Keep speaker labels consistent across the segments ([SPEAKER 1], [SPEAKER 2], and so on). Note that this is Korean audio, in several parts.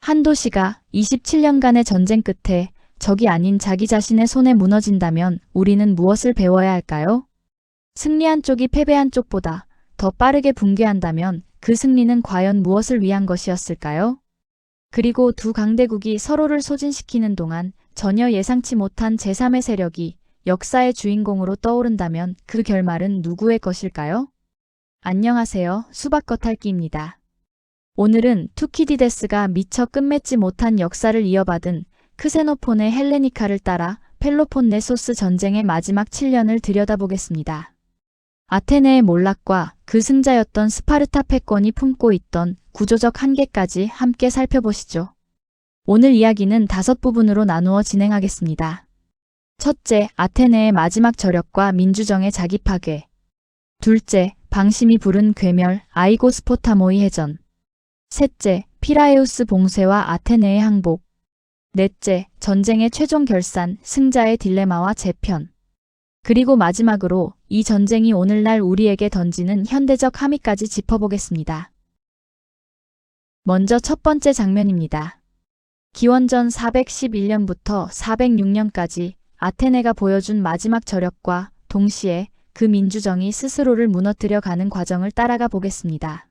[SPEAKER 1] 한 도시가 27년간의 전쟁 끝에 적이 아닌 자기 자신의 손에 무너진다면 우리는 무엇을 배워야 할까요? 승리한 쪽이 패배한 쪽보다 더 빠르게 붕괴한다면 그 승리는 과연 무엇을 위한 것이었을까요? 그리고 두 강대국이 서로를 소진시키는 동안 전혀 예상치 못한 제3의 세력이 역사의 주인공으로 떠오른다면 그 결말은 누구의 것일까요? 안녕하세요. 수박 겉핥기입니다. 오늘은 투키디데스가 미처 끝맺지 못한 역사를 이어받은 크세노폰의 헬레니카를 따라 펠로폰네소스 전쟁의 마지막 7년을 들여다보겠습니다. 아테네의 몰락과 그 승자였던 스파르타 패권이 품고 있던 구조적 한계까지 함께 살펴보시죠. 오늘 이야기는 5부분으로 나누어 진행하겠습니다. 첫째, 아테네의 마지막 저력과 민주정의 자기 파괴. 둘째, 방심이 부른 괴멸, 아이고스포타모이 해전. 셋째, 피라에우스 봉쇄와 아테네의 항복. 넷째, 전쟁의 최종 결산, 승자의 딜레마와 재편. 그리고 마지막으로 이 전쟁이 오늘날 우리에게 던지는 현대적 함의까지 짚어보겠습니다. 먼저 첫 번째 장면입니다. 기원전 411년부터 406년까지 아테네가 보여준 마지막 저력과 동시에 그 민주정이 스스로를 무너뜨려 가는 과정을 따라가 보겠습니다.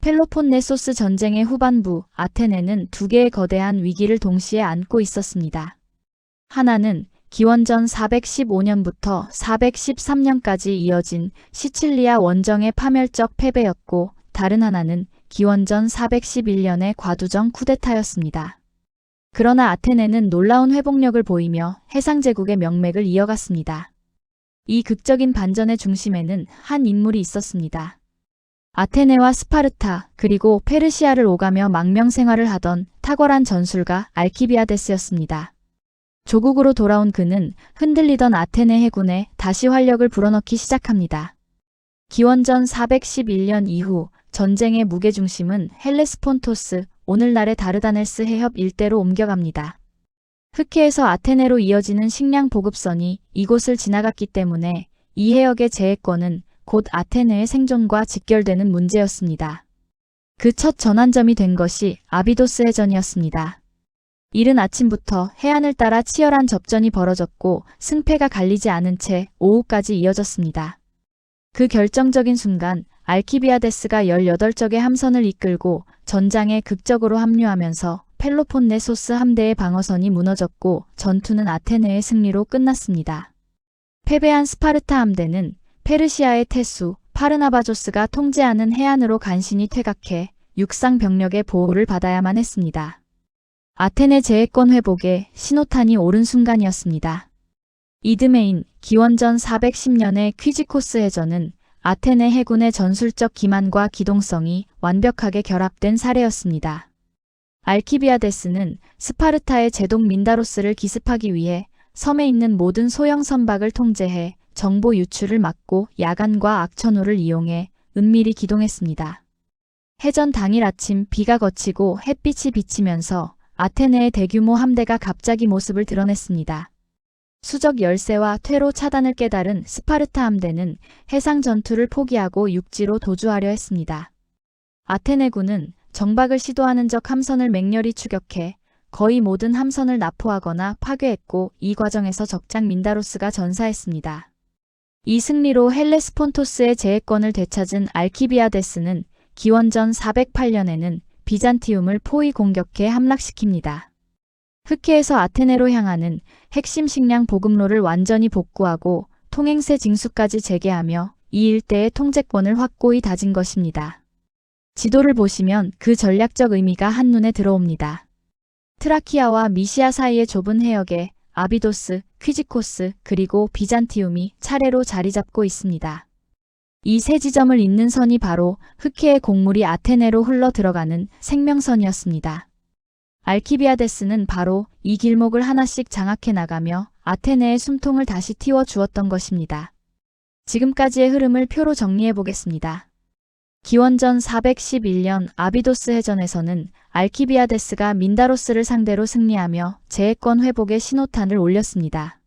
[SPEAKER 1] 펠로폰네소스 전쟁의 후반부, 아테네는 두 개의 거대한 위기를 동시에 안고 있었습니다. 하나는 기원전 415년부터 413년까지 이어진 시칠리아 원정의 파멸적 패배였고, 다른 하나는 기원전 411년의 과두정 쿠데타였습니다. 그러나 아테네는 놀라운 회복력을 보이며 해상제국의 명맥을 이어갔습니다. 이 극적인 반전의 중심에는 한 인물이 있었습니다. 아테네와 스파르타 그리고 페르시아를 오가며 망명생활을 하던 탁월한 전술가 알키비아데스였습니다. 조국으로 돌아온 그는 흔들리던 아테네 해군에 다시 활력을 불어넣기 시작합니다. 기원전 411년 이후 전쟁의 무게중심은 헬레스폰토스, 오늘날의 다르다넬스 해협 일대로 옮겨갑니다. 흑해에서 아테네로 이어지는 식량 보급선이 이곳을 지나갔기 때문에 이 해역의 제해권은 곧 아테네의 생존과 직결되는 문제였습니다. 그 첫 전환점이 된 것이 아비도스 해전이었습니다. 이른 아침부터 해안을 따라 치열한 접전이 벌어졌고 승패가 갈리지 않은 채 오후까지 이어졌습니다. 그 결정적인 순간 알키비아데스가 18척의 함선을 이끌고 전장에 극적으로 합류하면서 펠로폰네소스 함대의 방어선이 무너졌고 전투는 아테네의 승리로 끝났습니다. 패배한 스파르타 함대는 페르시아의 태수 파르나바조스가 통제하는 해안으로 간신히 퇴각해 육상 병력의 보호를 받아야만 했습니다. 아테네 제해권 회복에 신호탄이 오른 순간이었습니다. 이듬해인 기원전 410년의 퀴지코스 해전은 아테네 해군의 전술적 기만과 기동성이 완벽하게 결합된 사례였습니다. 알키비아데스는 스파르타의 제독 민다로스를 기습하기 위해 섬에 있는 모든 소형 선박을 통제해 정보 유출을 막고 야간과 악천후를 이용해 은밀히 기동했습니다. 해전 당일 아침 비가 거치고 햇빛이 비치면서 아테네의 대규모 함대가 갑자기 모습을 드러냈습니다. 수적 열세와 퇴로 차단을 깨달은 스파르타 함대는 해상 전투를 포기하고 육지로 도주하려 했습니다. 아테네군은 정박을 시도하는 적 함선을 맹렬히 추격해 거의 모든 함선을 납포하거나 파괴했고 이 과정에서 적장 민다로스가 전사했습니다. 이 승리로 헬레스폰토스의 제해권을 되찾은 알키비아데스는 기원전 408년에는 비잔티움을 포위 공격해 함락시킵니다. 흑해에서 아테네로 향하는 핵심 식량 보급로를 완전히 복구하고 통행세 징수까지 재개하며 이 일대의 통제권을 확고히 다진 것입니다. 지도를 보시면 그 전략적 의미가 한눈에 들어옵니다. 트라키아와 미시아 사이의 좁은 해역에 아비도스, 퀴지코스, 그리고 비잔티움이 차례로 자리 잡고 있습니다. 이 세 지점을 잇는 선이 바로 흑해의 곡물이 아테네로 흘러 들어가는 생명선이었습니다. 알키비아데스는 바로 이 길목을 하나씩 장악해 나가며 아테네의 숨통을 다시 틔워 주었던 것입니다. 지금까지의 흐름을 표로 정리해 보겠습니다. 기원전 411년 아비도스 해전에서는 알키비아데스가 민다로스를 상대로 승리하며 제해권 회복의 신호탄을 올렸습니다.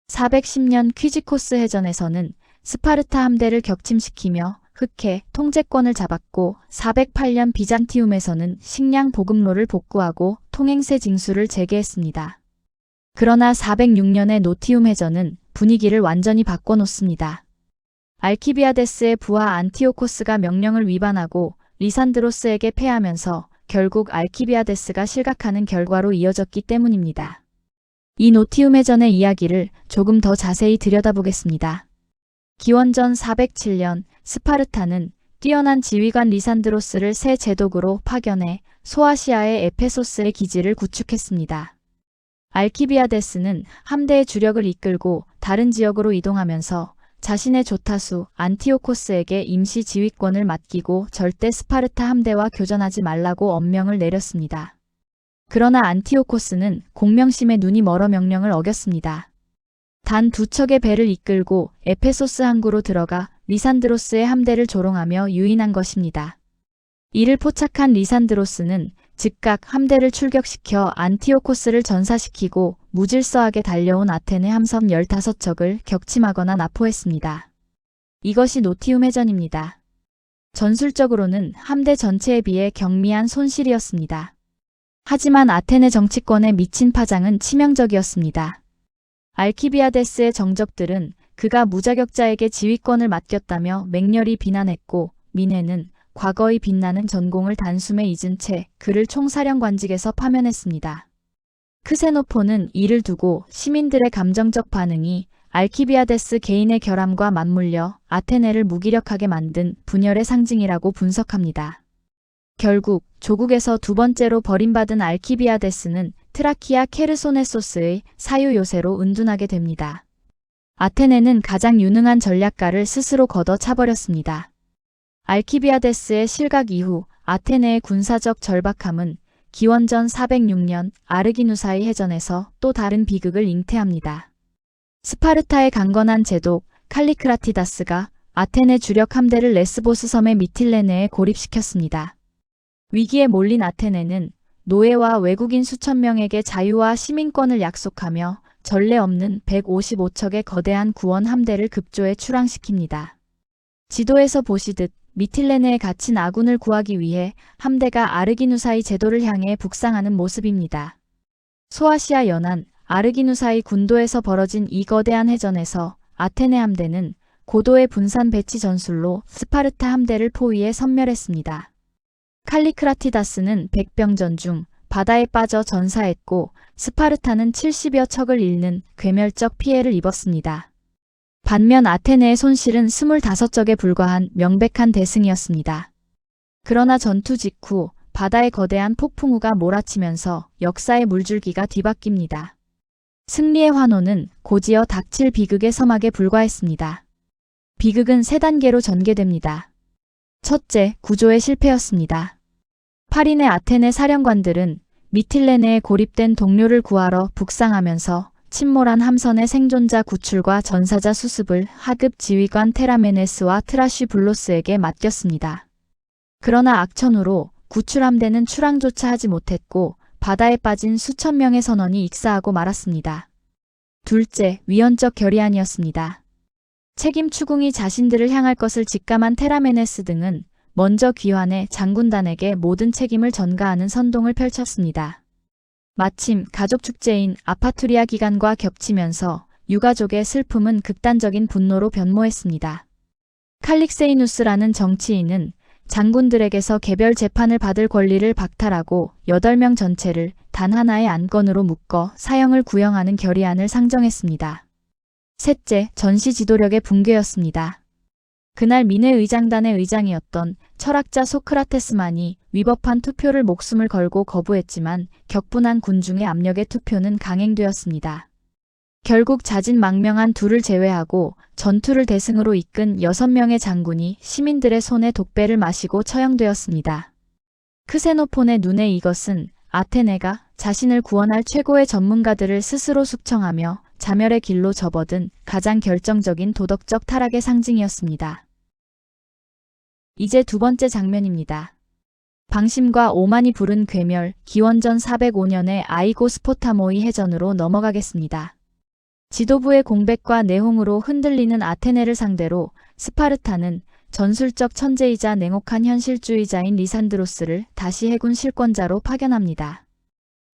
[SPEAKER 1] 410년 퀴지코스 해전에서는 스파르타 함대를 격침시키며 흑해 통제권을 잡았고 408년 비잔티움에서는 식량 보급로를 복구하고 통행세 징수를 재개했습니다. 그러나 406년의 노티움 해전은 분위기를 완전히 바꿔놓습니다. 알키비아데스의 부하 안티오코스가 명령을 위반하고 리산드로스에게 패하면서 결국 알키비아데스가 실각하는 결과로 이어졌기 때문입니다. 이 노티움 해전의 이야기를 조금 더 자세히 들여다보겠습니다. 기원전 407년 스파르타는 뛰어난 지휘관 리산드로스를 새 제독으로 파견해 소아시아의 에페소스의 기지를 구축했습니다. 알키비아데스는 함대의 주력을 이끌고 다른 지역으로 이동하면서 자신의 조타수 안티오코스에게 임시 지휘권을 맡기고 절대 스파르타 함대와 교전하지 말라고 엄명을 내렸습니다. 그러나 안티오코스는 공명심에 눈이 멀어 명령을 어겼습니다. 단 2척의 배를 이끌고 에페소스 항구로 들어가 리산드로스의 함대를 조롱하며 유인한 것입니다. 이를 포착한 리산드로스는 즉각 함대를 출격시켜 안티오코스를 전사시키고 무질서하게 달려온 아테네 함선 15척을 격침하거나 납포했습니다. 이것이 노티움 해전입니다. 전술적으로는 함대 전체에 비해 경미한 손실이었습니다. 하지만 아테네 정치권에 미친 파장은 치명적이었습니다. 알키비아데스의 정적들은 그가 무자격자에게 지휘권을 맡겼다며 맹렬히 비난했고 민해는 과거의 빛나는 전공을 단숨에 잊은 채 그를 총사령관직에서 파면했습니다. 크세노포는 이를 두고 시민들의 감정적 반응이 알키비아데스 개인의 결함과 맞물려 아테네를 무기력하게 만든 분열의 상징이라고 분석합니다. 결국 조국에서 두 번째로 버림받은 알키비아데스는 트라키아 케르소네소스의 사유 요새로 은둔하게 됩니다. 아테네는 가장 유능한 전략가를 스스로 걷어 차버렸습니다. 알키비아데스의 실각 이후 아테네의 군사적 절박함은 기원전 406년 아르기누사의 해전에서 또 다른 비극을 잉태합니다. 스파르타의 강건한 제독 칼리크라티다스가 아테네 주력 함대를 레스보스 섬의 미틸레네에 고립시켰습니다. 위기에 몰린 아테네는 노예와 외국인 수천 명에게 자유와 시민권을 약속하며 전례 없는 155척의 거대한 구원 함대를 급조해 출항시킵니다. 지도에서 보시듯 미틸레네에 갇힌 아군을 구하기 위해 함대가 아르기누사의 제도를 향해 북상하는 모습입니다. 소아시아 연안 아르기누사의 군도에서 벌어진 이 거대한 해전에서 아테네 함대는 고도의 분산 배치 전술로 스파르타 함대를 포위해 섬멸했습니다. 칼리크라티다스는 백병전 중 바다에 빠져 전사했고 스파르타는 70여 척을 잃는 괴멸적 피해를 입었습니다. 반면 아테네의 손실은 25척에 불과한 명백한 대승이었습니다. 그러나 전투 직후 바다의 거대한 폭풍우가 몰아치면서 역사의 물줄기가 뒤바뀝니다. 승리의 환호는 곧이어 닥칠 비극의 서막에 불과했습니다. 비극은 3단계로 전개됩니다. 첫째, 구조의 실패였습니다. 8인의 아테네 사령관들은 미틸레네에 고립된 동료를 구하러 북상하면서 침몰한 함선의 생존자 구출과 전사자 수습을 하급 지휘관 테라메네스와 트라쉬블로스에게 맡겼습니다. 그러나 악천후로 구출 함대는 출항조차 하지 못했고 바다에 빠진 수천 명의 선원이 익사하고 말았습니다. 둘째, 위헌적 결의안이었습니다. 책임 추궁이 자신들을 향할 것을 직감한 테라메네스 등은 먼저 귀환해 장군단에게 모든 책임을 전가하는 선동을 펼쳤습니다. 마침 가족 축제인 아파투리아 기간과 겹치면서 유가족의 슬픔은 극단적인 분노로 변모했습니다. 칼릭세이누스라는 정치인은 장군들에게서 개별 재판을 받을 권리를 박탈하고 8명 전체를 단 하나의 안건으로 묶어 사형을 구형하는 결의안을 상정했습니다. 셋째, 전시 지도력의 붕괴였습니다. 그날 민해 의장단의 의장이었던 철학자 소크라테스만이 위법한 투표를 목숨을 걸고 거부했지만 격분한 군중의 압력에 투표는 강행되었습니다. 결국 자진망명한 둘을 제외하고 전투를 대승으로 이끈 6명의 장군이 시민들의 손에 독배를 마시고 처형되었습니다. 크세노폰의 눈에 이것은 아테네가 자신을 구원할 최고의 전문가들을 스스로 숙청하며 자멸의 길로 접어든 가장 결정적인 도덕적 타락의 상징이었습니다. 이제 두 번째 장면입니다. 방심과 오만이 부른 괴멸, 기원전 405년의 아이고스포타모이 해전으로 넘어가겠습니다. 지도부의 공백과 내홍으로 흔들리는 아테네를 상대로 스파르타는 전술적 천재이자 냉혹한 현실주의자인 리산드로스를 다시 해군 실권자로 파견합니다.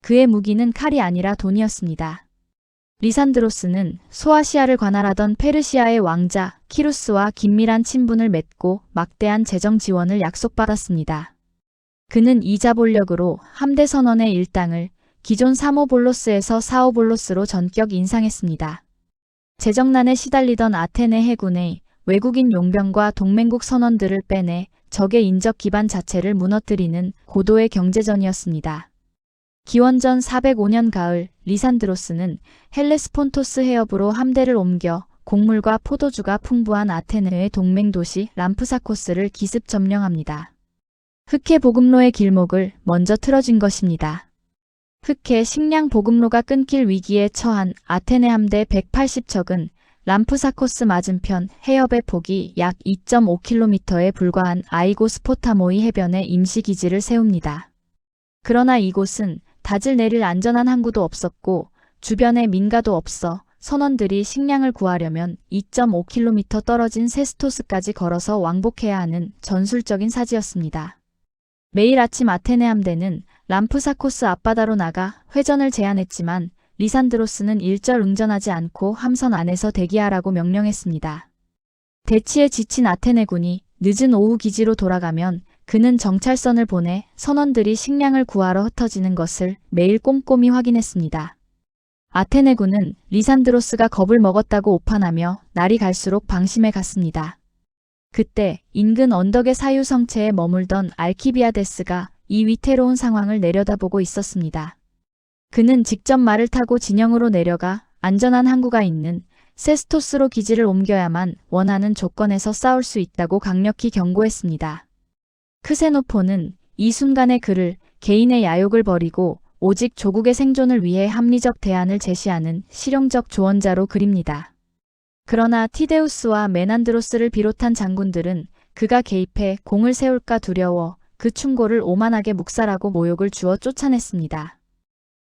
[SPEAKER 1] 그의 무기는 칼이 아니라 돈이었습니다. 리산드로스는 소아시아를 관할하던 페르시아의 왕자 키루스와 긴밀한 친분을 맺고 막대한 재정 지원을 약속받았습니다. 그는 이자볼력으로 함대 선원의 일당을 기존 3호 볼로스에서 4호 볼로스로 전격 인상했습니다. 재정난에 시달리던 아테네 해군의 외국인 용병과 동맹국 선원들을 빼내 적의 인적 기반 자체를 무너뜨리는 고도의 경제전이었습니다. 기원전 405년 가을 리산드로스는 헬레스폰토스 해협으로 함대를 옮겨 곡물과 포도주가 풍부한 아테네의 동맹 도시 람프사코스를 기습 점령합니다. 흑해 보급로의 길목을 먼저 틀어준 것입니다. 흑해 식량 보급로가 끊길 위기에 처한 아테네 함대 180척은 람프사코스 맞은편 해협의 폭이 약 2.5km에 불과한 아이고스포타모이 해변에 임시기지를 세웁니다. 그러나 이곳은 다질 내릴 안전한 항구도 없었고 주변에 민가도 없어 선원들이 식량을 구하려면 2.5km 떨어진 세스토스까지 걸어서 왕복해야 하는 전술적인 사지였습니다. 매일 아침 아테네 함대는 람프사코스 앞바다로 나가 회전을 제안했지만 리산드로스는 일절 응전하지 않고 함선 안에서 대기하라고 명령했습니다. 대치에 지친 아테네군이 늦은 오후 기지로 돌아가면 그는 정찰선을 보내 선원들이 식량을 구하러 흩어지는 것을 매일 꼼꼼히 확인했습니다. 아테네군은 리산드로스가 겁을 먹었다고 오판하며 날이 갈수록 방심해 갔습니다. 그때 인근 언덕의 사유성체에 머물던 알키비아데스가 이 위태로운 상황을 내려다보고 있었습니다. 그는 직접 말을 타고 진영으로 내려가 안전한 항구가 있는 세스토스로 기지를 옮겨야만 원하는 조건에서 싸울 수 있다고 강력히 경고했습니다. 크세노포는 이 순간의 그를 개인의 야욕을 버리고 오직 조국의 생존을 위해 합리적 대안을 제시하는 실용적 조언자로 그립니다. 그러나 티데우스와 메난드로스를 비롯한 장군들은 그가 개입해 공을 세울까 두려워 그 충고를 오만하게 묵살하고 모욕을 주어 쫓아냈습니다.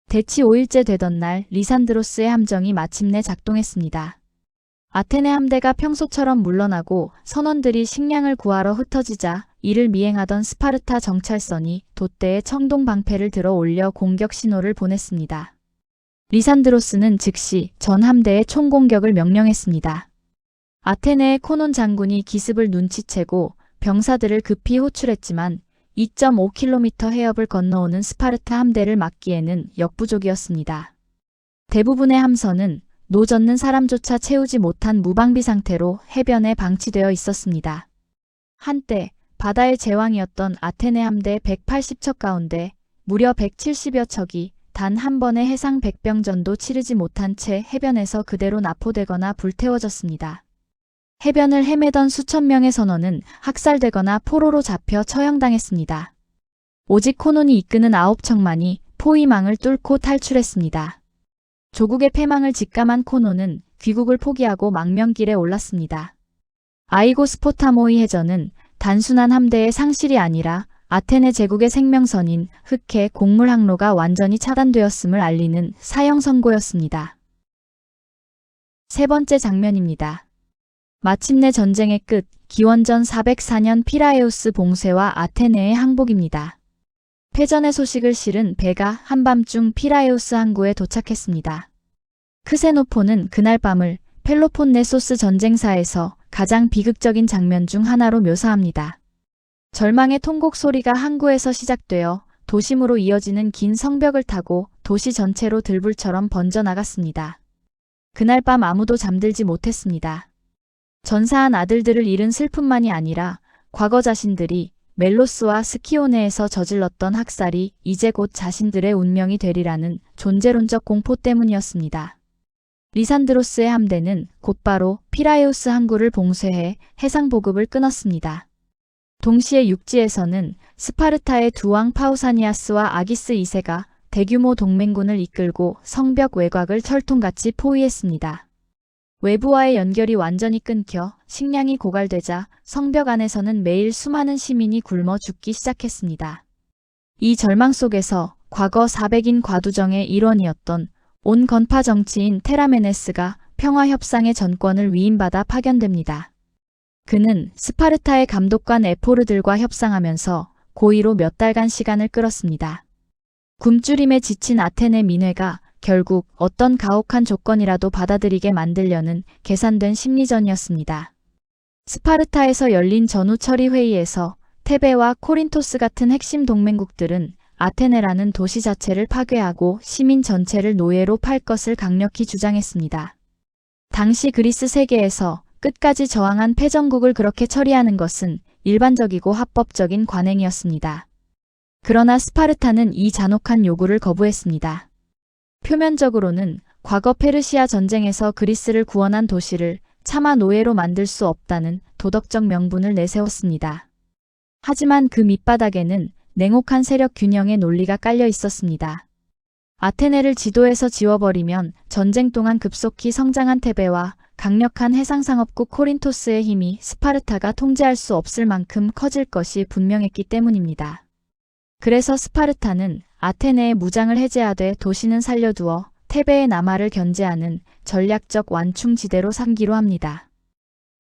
[SPEAKER 1] 대치 5일째 되던 날 리산드로스의 함정이 마침내 작동했습니다. 아테네 함대가 평소처럼 물러나고 선원들이 식량을 구하러 흩어지자 이를 미행하던 스파르타 정찰선이 돛대에 청동 방패를 들어 올려 공격 신호를 보냈습니다. 리산드로스는 즉시 전 함대에 총공격을 명령했습니다. 아테네의 코논 장군이 기습을 눈치채고 병사들을 급히 호출했지만 2.5km 해협을 건너오는 스파르타 함대를 막기에는 역부족이었습니다. 대부분의 함선은 노젓는 사람조차 채우지 못한 무방비 상태로 해변에 방치되어 있었습니다. 한때 바다의 제왕이었던 아테네 함대 180척 가운데 무려 170여 척이 단 한 번의 해상 백병전도 치르지 못한 채 해변에서 그대로 납포되거나 불태워졌습니다. 해변을 헤매던 수천 명의 선원은 학살되거나 포로로 잡혀 처형당했습니다. 오직 코논이 이끄는 9척만이 포위망을 뚫고 탈출했습니다. 조국의 패망을 직감한 코논은 귀국을 포기하고 망명길에 올랐습니다. 아이고스포타모이 해전은 단순한 함대의 상실이 아니라 아테네 제국의 생명선인 흑해 곡물 항로가 완전히 차단되었음을 알리는 사형 선고였습니다. 세 번째 장면입니다. 마침내 전쟁의 끝, 기원전 404년 피라에우스 봉쇄와 아테네의 항복입니다. 패전의 소식을 실은 배가 한밤중 피라에우스 항구에 도착했습니다. 크세노포는 그날 밤을 펠로폰네소스 전쟁사에서 가장 비극적인 장면 중 하나로 묘사합니다. 절망의 통곡 소리가 항구에서 시작되어 도심으로 이어지는 긴 성벽을 타고 도시 전체로 들불처럼 번져나갔습니다. 그날 밤 아무도 잠들지 못했습니다. 전사한 아들들을 잃은 슬픔만이 아니라 과거 자신들이 멜로스와 스키오네에서 저질렀던 학살이 이제 곧 자신들의 운명이 되리라는 존재론적 공포 때문이었습니다. 리산드로스의 함대는 곧바로 피라에우스 항구를 봉쇄해 해상 보급을 끊었습니다. 동시에 육지에서는 스파르타의 두 왕 파우사니아스와 아기스 2세가 대규모 동맹군을 이끌고 성벽 외곽을 철통같이 포위했습니다. 외부와의 연결이 완전히 끊겨 식량이 고갈되자 성벽 안에서는 매일 수많은 시민이 굶어 죽기 시작했습니다. 이 절망 속에서 과거 400인 과두정의 일원이었던 온 건파 정치인 테라메네스가 평화협상의 전권을 위임받아 파견됩니다. 그는 스파르타의 감독관 에포르들과 협상하면서 고의로 몇 달간 시간을 끌었습니다. 굶주림에 지친 아테네 민회가 결국 어떤 가혹한 조건이라도 받아들이게 만들려는 계산된 심리전이었습니다. 스파르타에서 열린 전후 처리 회의에서 테베와 코린토스 같은 핵심 동맹국들은 아테네라는 도시 자체를 파괴하고 시민 전체를 노예로 팔 것을 강력히 주장했습니다. 당시 그리스 세계에서 끝까지 저항한 패전국을 그렇게 처리하는 것은 일반적이고 합법적인 관행이었습니다. 그러나 스파르타는 이 잔혹한 요구를 거부했습니다. 표면적으로는 과거 페르시아 전쟁에서 그리스를 구원한 도시를 차마 노예로 만들 수 없다는 도덕적 명분을 내세웠습니다. 하지만 그 밑바닥에는 냉혹한 세력 균형의 논리가 깔려 있었습니다. 아테네를 지도에서 지워버리면 전쟁 동안 급속히 성장한 테베와 강력한 해상상업국 코린토스의 힘이 스파르타가 통제할 수 없을 만큼 커질 것이 분명했기 때문입니다. 그래서 스파르타는 아테네의 무장을 해제하되 도시는 살려두어 테베의 남하를 견제하는 전략적 완충지대로 삼기로 합니다.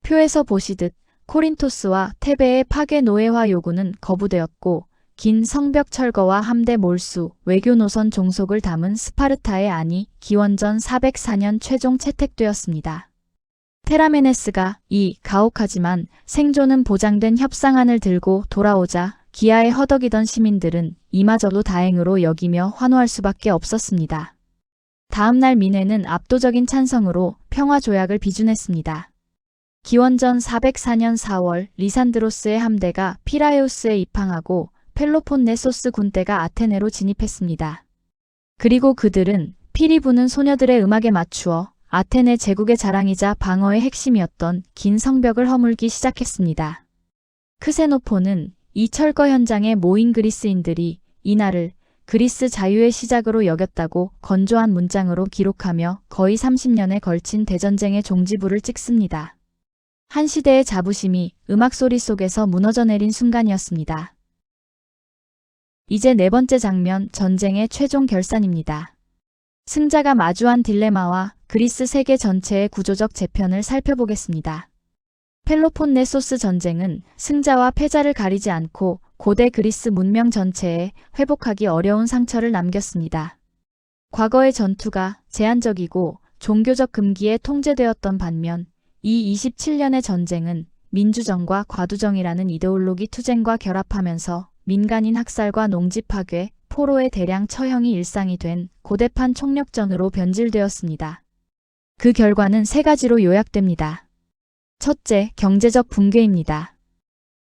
[SPEAKER 1] 표에서 보시듯 코린토스와 테베의 파괴 노예화 요구는 거부되었고 긴 성벽 철거와 함대 몰수, 외교 노선 종속을 담은 스파르타의 안이 기원전 404년 최종 채택되었습니다. 테라메네스가 이 가혹하지만 생존은 보장된 협상안을 들고 돌아오자 기아에 허덕이던 시민들은 이마저도 다행으로 여기며 환호할 수밖에 없었습니다. 다음 날 민회는 압도적인 찬성으로 평화조약을 비준했습니다. 기원전 404년 4월 리산드로스의 함대가 피라에우스에 입항하고 펠로폰네소스 군대가 아테네로 진입했습니다. 그리고 그들은 피리 부는 소녀들의 음악에 맞추어 아테네 제국의 자랑이자 방어의 핵심이었던 긴 성벽을 허물기 시작했습니다. 크세노폰은 이 철거 현장에 모인 그리스인들이 이날을 그리스 자유의 시작으로 여겼다고 건조한 문장으로 기록하며 거의 30년에 걸친 대전쟁의 종지부를 찍습니다. 한 시대의 자부심이 음악 소리 속에서 무너져 내린 순간이었습니다. 이제 네 번째 장면, 전쟁의 최종 결산입니다. 승자가 마주한 딜레마와 그리스 세계 전체의 구조적 재편을 살펴보겠습니다. 펠로폰네소스 전쟁은 승자와 패자를 가리지 않고 고대 그리스 문명 전체에 회복하기 어려운 상처를 남겼습니다. 과거의 전투가 제한적이고 종교적 금기에 통제되었던 반면 이 27년의 전쟁은 민주정과 과두정이라는 이데올로기 투쟁과 결합하면서 민간인 학살과 농지 파괴, 포로의 대량 처형이 일상이 된 고대판 총력전으로 변질되었습니다. 그 결과는 세 가지로 요약됩니다. 첫째, 경제적 붕괴입니다.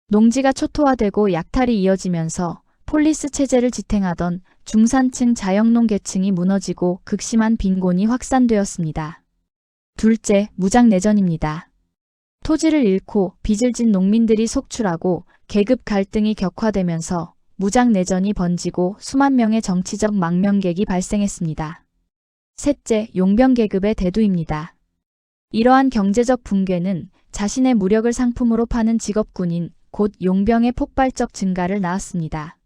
[SPEAKER 1] 농지가 초토화되고 약탈이 이어지면서 폴리스 체제를 지탱하던 중산층 자영농 계층이 무너지고 극심한 빈곤이 확산되었습니다. 둘째, 무장내전입니다. 토지를 잃고 빚을 진 농민들이 속출하고 계급 갈등이 격화되면서 무장내전이 번지고 수만 명의 정치적 망명객이 발생했습니다. 셋째, 용병계급의 대두입니다. 이러한 경제적 붕괴는 자신의 무력을 상품으로 파는 직업군인 곧 용병의 폭발적 증가를 낳았습니다.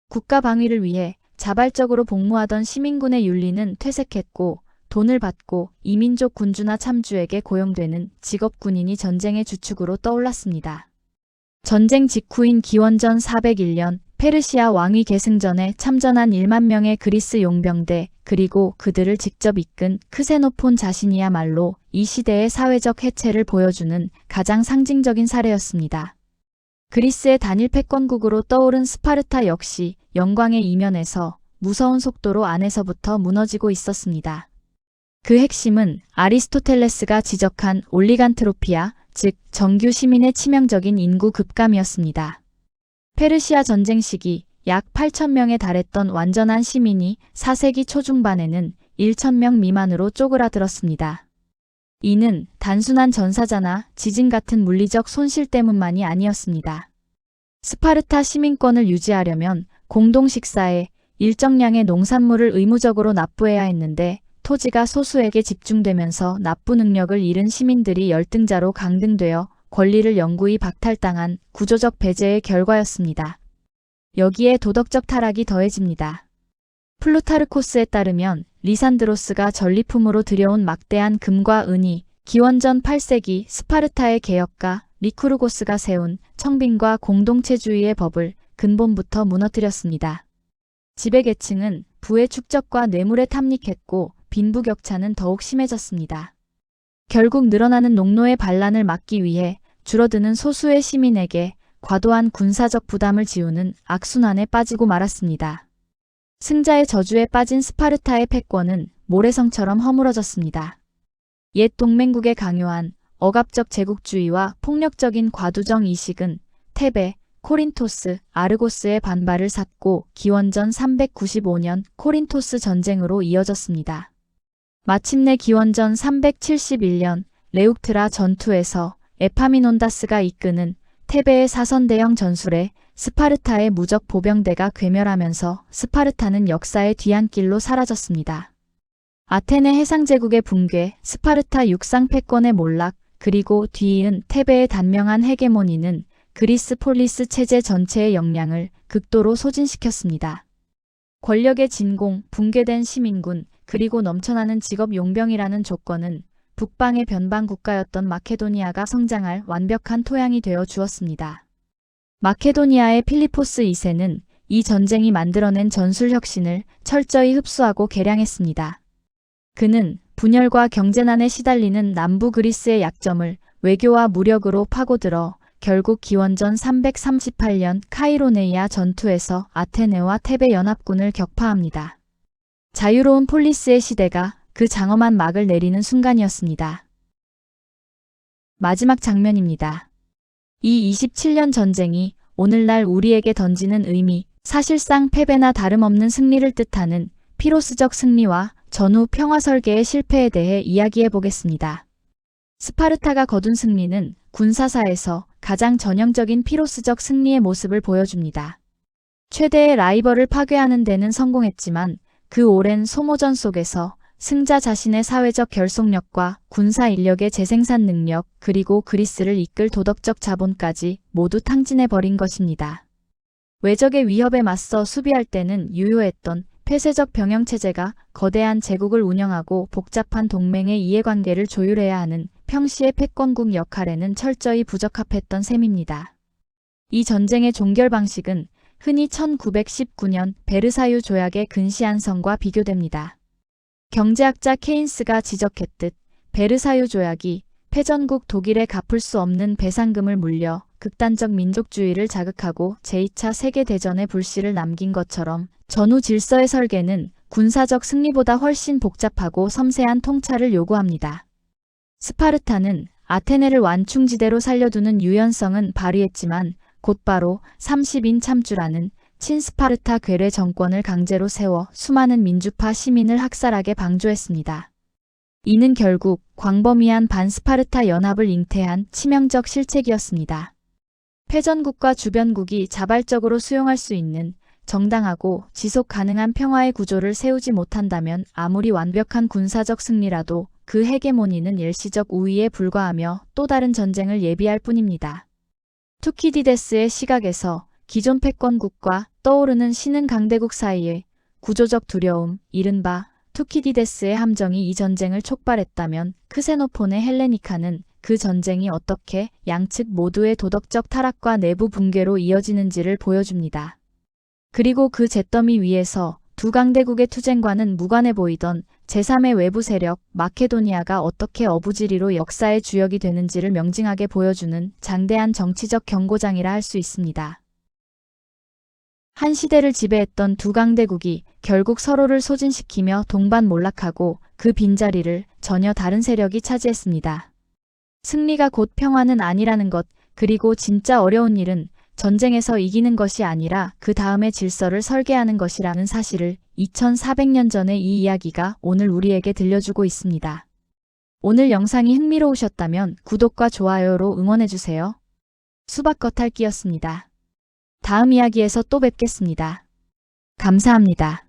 [SPEAKER 1] 국가 방위를 위해 자발적으로 복무하던 시민군의 윤리는 퇴색했고 돈을 받고 이민족 군주나 참주에게 고용되는 직업군인이 전쟁의 주축으로 떠올랐습니다. 전쟁 직후인 기원전 401년 페르시아 왕위 계승전에 참전한 1만 명의 그리스 용병대 그리고 그들을 직접 이끈 크세노폰 자신이야말로 이 시대의 사회적 해체를 보여주는 가장 상징적인 사례였습니다. 그리스의 단일 패권국으로 떠오른 스파르타 역시 영광의 이면에서 무서운 속도로 안에서부터 무너지고 있었습니다. 그 핵심은 아리스토텔레스가 지적한 올리간트로피아, 즉 정규 시민의 치명적인 인구 급감이었습니다. 페르시아 전쟁 시기 약 8,000명에 달했던 완전한 시민이 4세기 초중반에는 1,000명 미만으로 쪼그라들었습니다. 이는 단순한 전사자나 지진 같은 물리적 손실 때문만이 아니었습니다. 스파르타 시민권을 유지하려면 공동 식사에 일정량의 농산물을 의무적으로 납부해야 했는데 토지가 소수에게 집중되면서 납부 능력을 잃은 시민들이 열등자로 강등되어 권리를 영구히 박탈당한 구조적 배제의 결과였습니다. 여기에 도덕적 타락이 더해집니다. 플루타르코스에 따르면 리산드로스가 전리품으로 들여온 막대한 금과 은이 기원전 8세기 스파르타의 개혁가 리쿠르고스가 세운 청빈과 공동체주의의 법을 근본부터 무너뜨렸습니다. 지배계층은 부의 축적과 뇌물에 탐닉했고 빈부격차는 더욱 심해졌습니다. 결국 늘어나는 농노의 반란을 막기 위해 줄어드는 소수의 시민에게 과도한 군사적 부담을 지우는 악순환에 빠지고 말았습니다. 승자의 저주에 빠진 스파르타의 패권은 모래성처럼 허물어졌습니다. 옛 동맹국의 강요한 억압적 제국주의와 폭력적인 과두정 이식은 테베, 코린토스, 아르고스의 반발을 샀고 기원전 395년 코린토스 전쟁으로 이어졌습니다. 마침내 기원전 371년 레욱트라 전투에서 에파미논다스가 이끄는 테베의 사선대형 전술에 스파르타의 무적 보병대가 괴멸하면서 스파르타는 역사의 뒤안길로 사라졌습니다. 아테네 해상제국의 붕괴, 스파르타 육상 패권의 몰락, 그리고 뒤이은 테베의 단명한 헤게모니는 그리스 폴리스 체제 전체의 역량을 극도로 소진시켰습니다. 권력의 진공, 붕괴된 시민군, 그리고 넘쳐나는 직업 용병이라는 조건은 북방의 변방 국가였던 마케도니아가 성장할 완벽한 토양이 되어 주었습니다. 마케도니아의 필리포스 2세는 이 전쟁이 만들어낸 전술 혁신을 철저히 흡수하고 개량했습니다. 그는 분열과 경제난에 시달리는 남부 그리스의 약점을 외교와 무력으로 파고들어 결국 기원전 338년 카이로네이아 전투에서 아테네와 테베 연합군을 격파합니다. 자유로운 폴리스의 시대가 그 장엄한 막을 내리는 순간이었습니다. 마지막 장면입니다. 이 27년 전쟁이 오늘날 우리에게 던지는 의미, 사실상 패배나 다름없는 승리를 뜻하는 피로스적 승리와 전후 평화 설계의 실패에 대해 이야기해 보겠습니다. 스파르타가 거둔 승리는 군사사에서 가장 전형적인 피로스적 승리의 모습을 보여줍니다. 최대의 라이벌을 파괴하는 데는 성공했지만 그 오랜 소모전 속에서 승자 자신의 사회적 결속력과 군사 인력의 재생산 능력 그리고 그리스를 이끌 도덕적 자본까지 모두 탕진해버린 것입니다. 외적의 위협에 맞서 수비할 때는 유효했던 폐쇄적 병영체제가 거대한 제국을 운영하고 복잡한 동맹의 이해관계를 조율해야 하는 평시의 패권국 역할에는 철저히 부적합했던 셈입니다. 이 전쟁의 종결 방식은 흔히 1919년 베르사유 조약의 근시안성과 비교됩니다. 경제학자 케인스가 지적했듯 베르사유 조약이 패전국 독일에 갚을 수 없는 배상금을 물려 극단적 민족주의를 자극하고 제2차 세계대전의 불씨를 남긴 것처럼 전후 질서의 설계는 군사적 승리보다 훨씬 복잡하고 섬세한 통찰을 요구합니다. 스파르타는 아테네를 완충지대로 살려두는 유연성은 발휘했지만 곧바로 30인 참주라는 친스파르타 괴뢰 정권을 강제로 세워 수많은 민주파 시민을 학살하게 방조했습니다. 이는 결국 광범위한 반스파르타 연합을 잉태한 치명적 실책이었습니다. 패전국과 주변국이 자발적으로 수용할 수 있는 정당하고 지속 가능한 평화의 구조를 세우지 못한다면 아무리 완벽한 군사적 승리라도 그 헤게모니는 일시적 우위에 불과하며 또 다른 전쟁을 예비할 뿐입니다. 투키디데스의 시각에서 기존 패권국과 떠오르는 신흥 강대국 사이의 구조적 두려움, 이른바 투키디데스의 함정이 이 전쟁을 촉발했다면 크세노폰의 헬레니카는 그 전쟁이 어떻게 양측 모두의 도덕적 타락과 내부 붕괴로 이어지는지를 보여줍니다. 그리고 그 잿더미 위에서 두 강대국의 투쟁과는 무관해 보이던 제3의 외부 세력 마케도니아가 어떻게 어부지리로 역사의 주역이 되는지를 명징하게 보여주는 장대한 정치적 경고장이라 할 수 있습니다. 한 시대를 지배했던 두 강대국이 결국 서로를 소진시키며 동반몰락하고 그 빈자리를 전혀 다른 세력이 차지했습니다. 승리가 곧 평화는 아니라는 것, 그리고 진짜 어려운 일은 전쟁에서 이기는 것이 아니라 그 다음의 질서를 설계하는 것이라는 사실을 2400년 전의 이 이야기가 오늘 우리에게 들려주고 있습니다. 오늘 영상이 흥미로우셨다면 구독과 좋아요로 응원해주세요. 수박겉핥기였습니다. 다음 이야기에서 또 뵙겠습니다. 감사합니다.